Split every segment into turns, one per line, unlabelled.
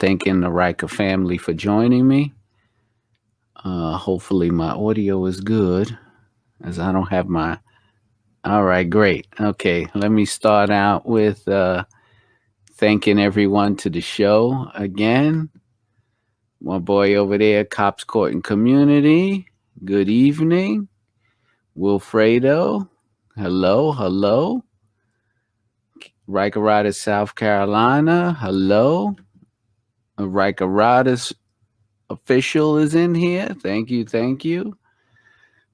Thanking the Ryker family for joining me. Hopefully my audio is good as I don't have my. All right, great. Okay, let me start out with thanking everyone to the show again. My boy over there, Cops Court and Community. Good evening. Wilfredo. Hello, hello. Riker Riders, South Carolina. Hello. Riker Riders official is in here. Thank you, thank you.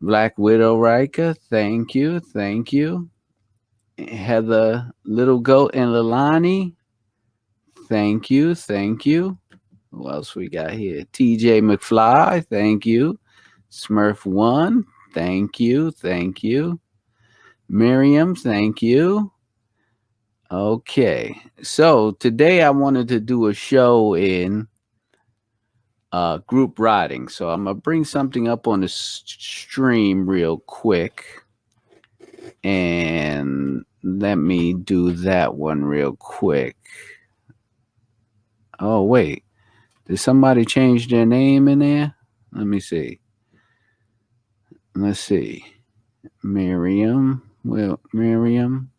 Black Widow Riker, thank you, thank you. Heather Little Goat and Lilani, thank you, thank you. Who else we got here? TJ McFly, thank you. Smurf1, thank you, thank you. Miriam, thank you. Okay, so today I wanted to do a show in group riding. So I'm gonna bring something up on the stream real quick, and let me do that one real quick. Oh wait, did somebody change their name in there? Let me see. Let's see. Miriam. Well, Miriam.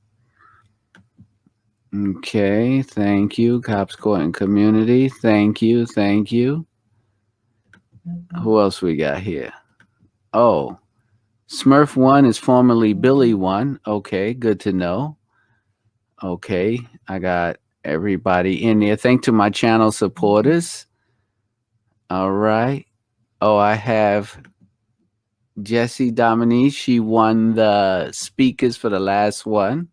Okay, thank you. Cops Court and Community. Thank you, thank you. Who else we got here? Oh, Smurf1 is formerly Billy1. Okay, good to know. Okay, I got everybody in there. Thank to my channel supporters. All right. Oh, I have Jessie Dominique. She won the speakers for the last one.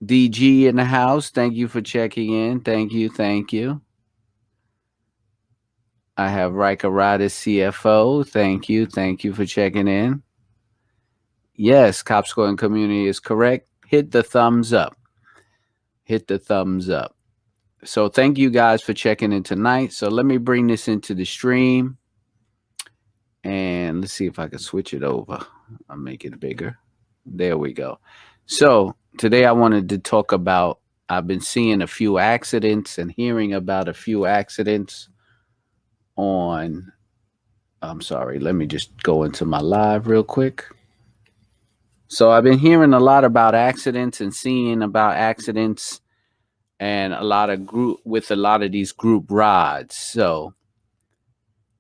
DG in the house. Thank you for checking in. Thank you. Thank you. I have Riker Riders CFO. Thank you. Thank you for checking in. Yes, Cop Scoring Community is correct. Hit the thumbs up. Hit the thumbs up. So thank you guys for checking in tonight. So let me bring this into the stream. And let's see if I can switch it over. I'll make it bigger. There we go. So today I wanted to talk about, I've been seeing a few accidents and hearing about a few accidents on, I'm sorry, let me just go into my live real quick. So I've been hearing a lot about accidents and seeing about accidents and a lot of these group rides. So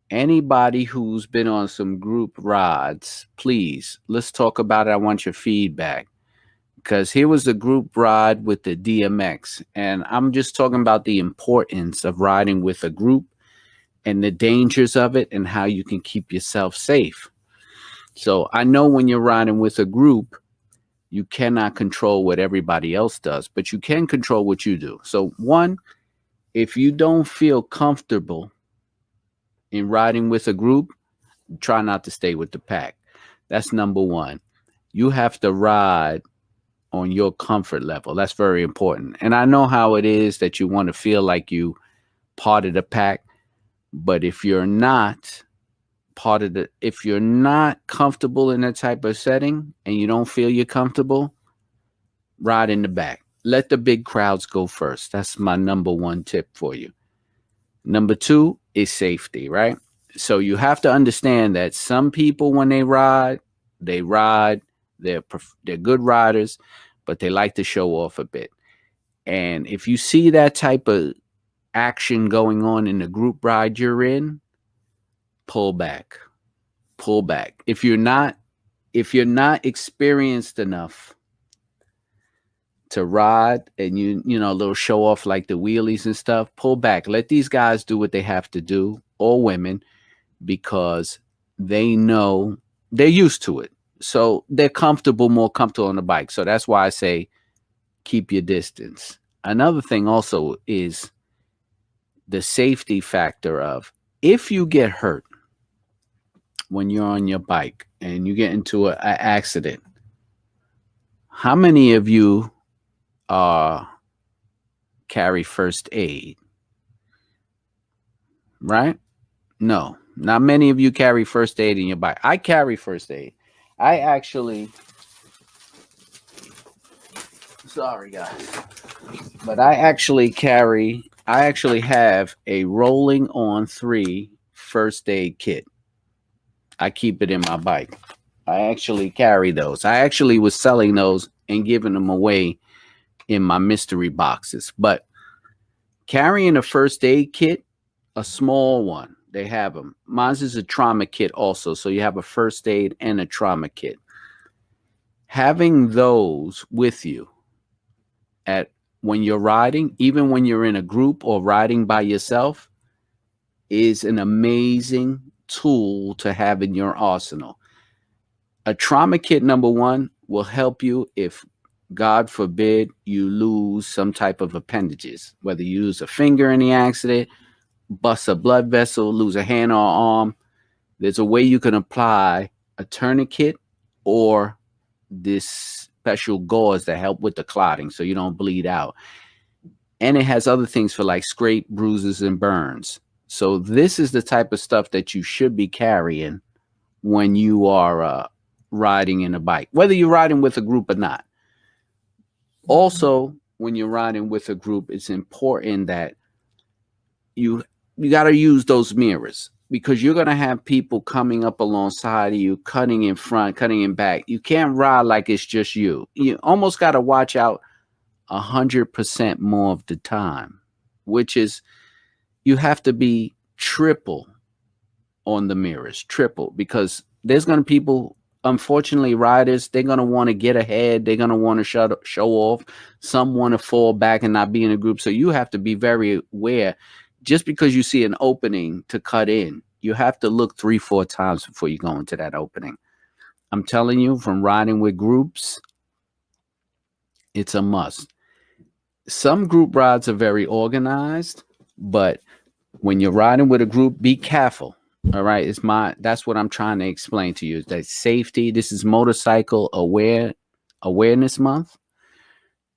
anybody who's been on some group rides, please, let's talk about it. I want your feedback. Because here was a group ride with the DMX. And I'm just talking about the importance of riding with a group and the dangers of it and how you can keep yourself safe. So I know when you're riding with a group, you cannot control what everybody else does, but you can control what you do. So one, if you don't feel comfortable in riding with a group, try not to stay with the pack. That's number one. You have to ride on your comfort level. That's very important. And I know how it is that you want to feel like you part of the pack, but if you're not if you're not comfortable in that type of setting and you don't feel you're comfortable, ride in the back. Let the big crowds go first. That's my number one tip for you. Number two is safety, right? So you have to understand that some people, when they ride, they're good riders, but they like to show off a bit. And if you see that type of action going on in the group ride you're in, pull back. Pull back. If you're not experienced enough to ride and you know, a little show off like the wheelies and stuff, pull back. Let these guys do what they have to do, or women, because they know they're used to it. So they're more comfortable on the bike. So that's why I say keep your distance. Another thing also is the safety factor of, if you get hurt when you're on your bike and you get into an accident, how many of you carry first aid? Right? No, not many of you carry first aid in your bike. I carry first aid. I actually, sorry guys, but I actually carry I actually have a rolling on 3 first aid kit. I keep it in my bike. I actually carry those. I actually was selling those and giving them away in my mystery boxes. But carrying a first aid kit, a small one, they have them. Mine's is a trauma kit also. So you have a first aid and a trauma kit. Having those with you at when you're riding, even when you're in a group or riding by yourself, is an amazing tool to have in your arsenal. A trauma kit, number one, will help you if, God forbid, you lose some type of appendages, whether you lose a finger in the accident, bust a blood vessel, lose a hand or arm. There's a way you can apply a tourniquet or this special gauze that help with the clotting so you don't bleed out. And it has other things for like scrape, bruises, and burns. So this is the type of stuff that you should be carrying when you are riding in a bike, whether you're riding with a group or not. Also, when you're riding with a group, it's important that you got to use those mirrors, because you're going to have people coming up alongside of you, cutting in front, cutting in back. You can't ride like it's just you. You almost got to watch out 100% more of the time, which is you have to be triple on the mirrors, triple, because there's going to people, unfortunately, riders, they're going to want to get ahead. They're going to want to show off. Some want to fall back and not be in a group. So you have to be very aware. Just because you see an opening to cut in, you have to look 3-4 times before you go into that opening. I'm telling you, from riding with groups, it's a must. Some group rides are very organized, but when you're riding with a group, be careful. All right. That's what I'm trying to explain to you, is that safety. This is motorcycle awareness month.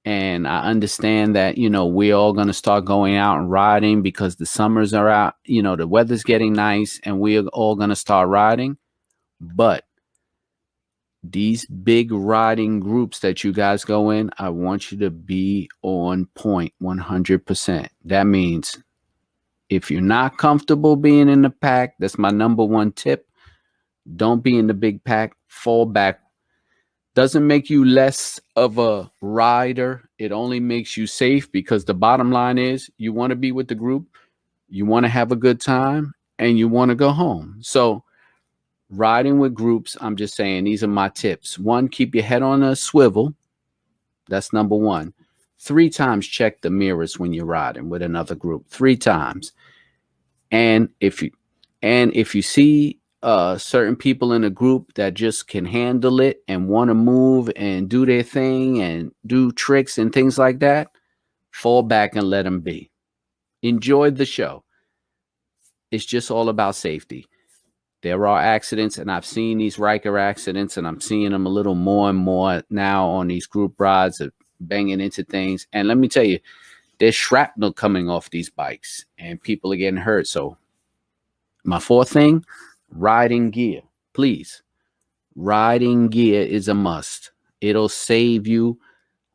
And I understand that, we're all going to start going out and riding because the summers are out, the weather's getting nice and we're all going to start riding. But these big riding groups that you guys go in, I want you to be on point 100%. That means if you're not comfortable being in the pack, that's my number one tip. Don't be in the big pack. Fall back. Doesn't make you less of a rider. It only makes you safe, because the bottom line is you want to be with the group, you want to have a good time, and you want to go home. So riding with groups, I'm just saying, these are my tips. 1, keep your head on a swivel. That's number 1. 3 times check the mirrors when you're riding with another group. 3 times. And if you see certain people in a group that just can handle it and want to move and do their thing and do tricks and things like that, fall back and let them be. Enjoy the show. It's just all about safety. There are accidents, and I've seen these Ryker accidents, and I'm seeing them a little more and more now on these group rides of banging into things. And let me tell you, there's shrapnel coming off these bikes and people are getting hurt. So my 4th thing, riding gear. Please, riding gear is a must. It'll save you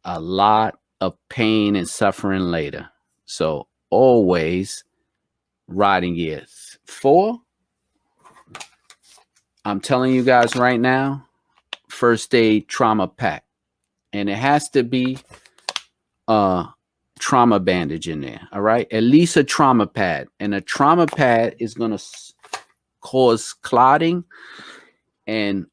a lot of pain and suffering later. So always riding gear. 4, I'm telling you guys right now, first aid trauma pack. And it has to be a trauma bandage in there. All right. At least a trauma pad. And a trauma pad is going to cause clotting and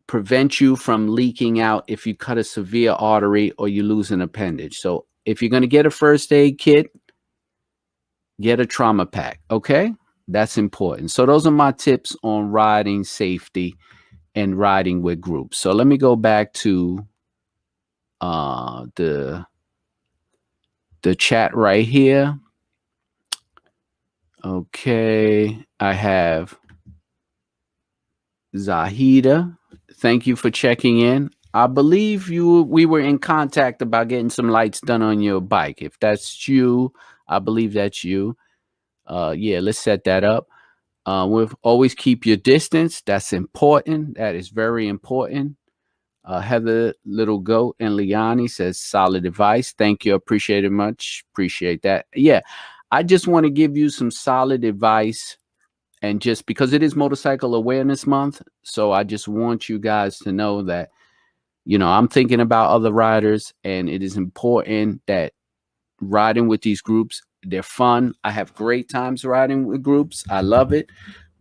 prevent you from leaking out if you cut a severe artery or you lose an appendage. So if you're going to get a first aid kit, get a trauma pack. Okay. That's important. So those are my tips on riding safety and riding with groups. So let me go back to the chat right here. Okay, I have Zahida. Thank you for checking in. I believe we were in contact about getting some lights done on your bike. If that's you, I believe that's you. Yeah, let's set that up. We'll always keep your distance. That's important. That is very important. Heather Little Goat and Liani says solid advice. Thank you. Appreciate it much. Appreciate that. Yeah. I just want to give you some solid advice. And just because it is Motorcycle Awareness Month, so I just want you guys to know that, I'm thinking about other riders, and it is important that riding with these groups, they're fun. I have great times riding with groups. I love it.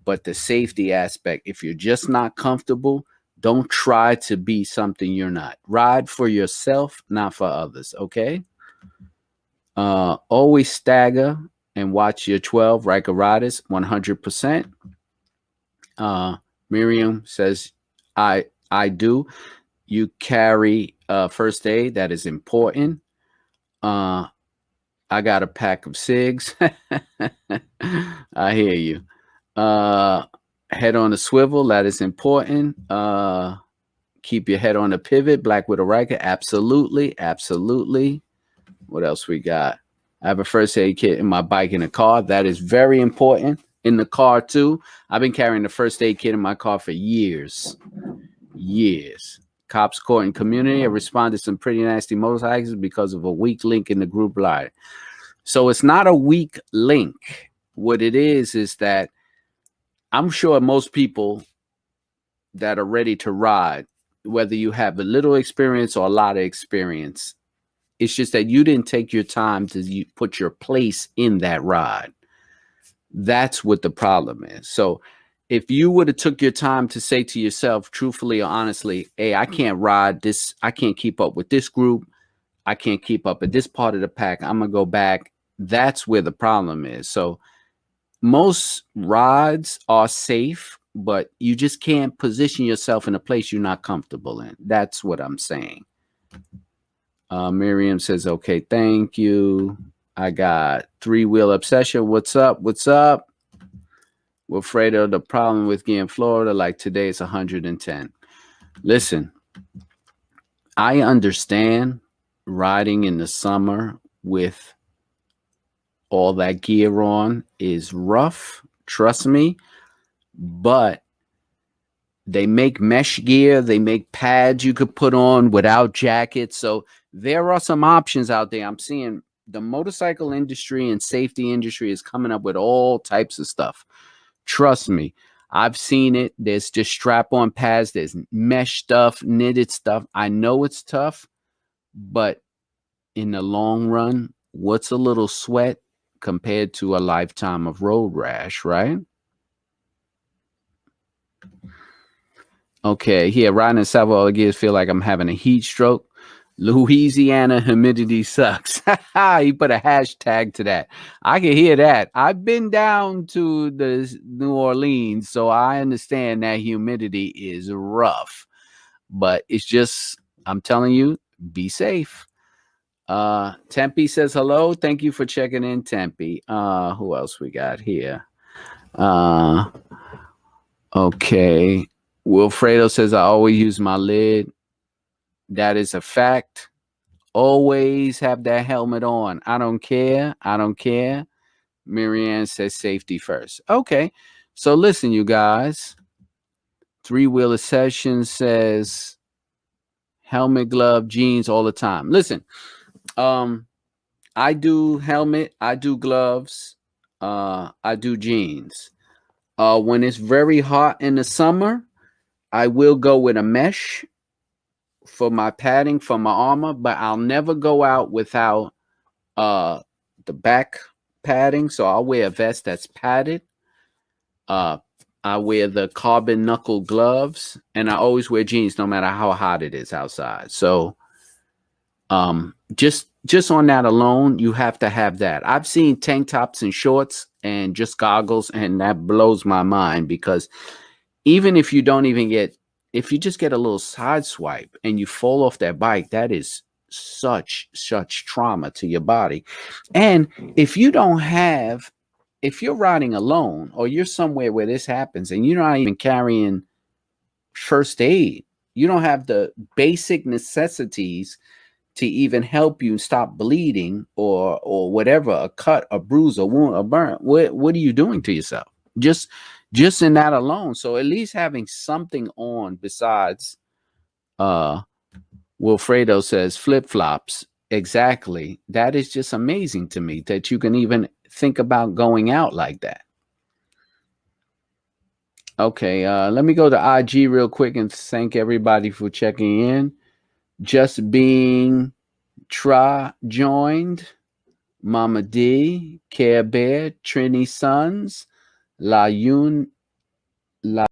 But the safety aspect, if you're just not comfortable, don't try to be something you're not. Ride for yourself, not for others, okay? Always stagger and watch your 12 Riker riders 100%. Miriam says, I do. You carry first aid. That is important. I got a pack of cigs. I hear you. Head on a swivel. That is important. Keep your head on a pivot. Black Widow Riker. Absolutely. Absolutely. What else we got? I have a first aid kit in my bike in the car. That is very important. In the car too. I've been carrying the first aid kit in my car for years. Cops caught in community and responded to some pretty nasty motorcycles because of a weak link in the group line. So it's not a weak link. What it is that I'm sure most people that are ready to ride, whether you have a little experience or a lot of experience, it's just that you didn't take your time to put your place in that ride. That's what the problem is. So if you would have took your time to say to yourself, truthfully or honestly, hey, I can't ride this. I can't keep up with this group. I can't keep up at this part of the pack. I'm going to go back. That's where the problem is. So most rides are safe, but you just can't position yourself in a place you're not comfortable in. That's what I'm saying. Miriam says, okay, thank you. I got three-wheel obsession. What's up? What's up? We're afraid of the problem with getting Florida. Like today, it's 110. Listen, I understand riding in the summer with all that gear on is rough. Trust me. But they make mesh gear. They make pads you could put on without jackets. So there are some options out there. I'm seeing the motorcycle industry and safety industry is coming up with all types of stuff. Trust me, I've seen it. There's just strap-on pads. There's mesh stuff, knitted stuff. I know it's tough, but in the long run, what's a little sweat compared to a lifetime of road rash, right? Okay, here, riding in several gears feel like I'm having a heat stroke. Louisiana humidity sucks. He put a hashtag to that. I can hear that. I've been down to the New Orleans, so I understand that humidity is rough. But it's just, I'm telling you, be safe. Tempe says hello. Thank you for checking in, Tempe. Who else we got here? Okay. Wilfredo says, I always use my lid. That is a fact. Always have that helmet on. I don't care. I don't care. Marianne says safety first. Okay. So listen, you guys. Three-wheeler session says helmet, glove, jeans all the time. Listen, I do helmet. I do gloves. I do jeans. When it's very hot in the summer, I will go with a mesh for my padding, for my armor, but I'll never go out without the back padding. So I'll wear a vest that's padded. I wear the carbon knuckle gloves, and I always wear jeans no matter how hot it is outside. So just on that alone, you have to have that. I've seen tank tops and shorts and just goggles, and that blows my mind because even if you don't even get, if you just get a little side swipe and you fall off that bike, that is such trauma to your body. And if you don't have, if you're riding alone or you're somewhere where this happens and you're not even carrying first aid, you don't have the basic necessities to even help you stop bleeding or whatever, a cut, a bruise, a wound, a burn, what are you doing to yourself? Just in that alone. So at least having something on besides Uh, Wilfredo says flip flops. Exactly. That is just amazing to me that you can even think about going out like that. Okay, let me go to IG real quick and thank everybody for checking in. Just being joined. Mama D, Care Bear, Trini Sons, La Yun, La